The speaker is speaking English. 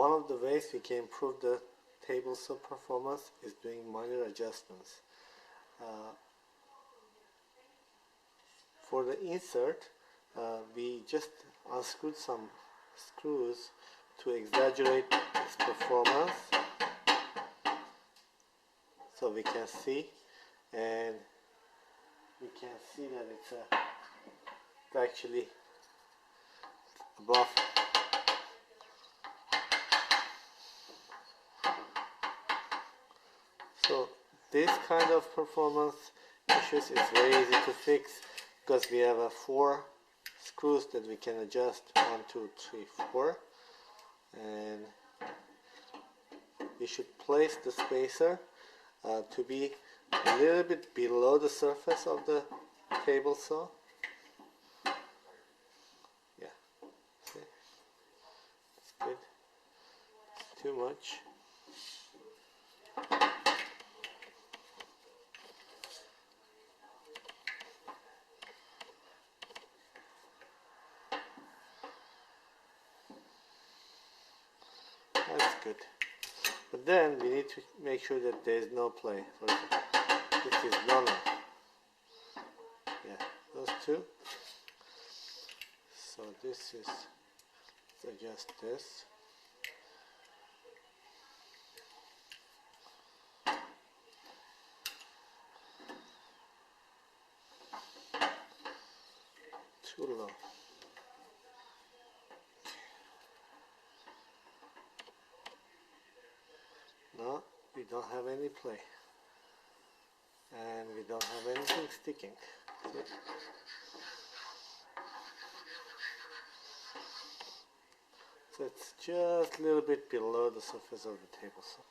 one of the ways we can improve the table saw performance is doing minor adjustments. For the insert, we just unscrewed some screws to exaggerate its performance, so we can see, and we can see that it's actually above. So this kind of performance issues is very easy to fix because we have 4 screws that we can adjust, 1, 2, 3, 4, and you should place the spacer to be a little bit below the surface of the table saw. Yeah, see? It's good. It's too much. That's good. But then we need to make sure that there is no play. For example, this is none. Yeah, those two. So this is, let's adjust this. Too low. No, we don't have any play, and we don't have anything sticking. See? So it's just a little bit below the surface of the table saw.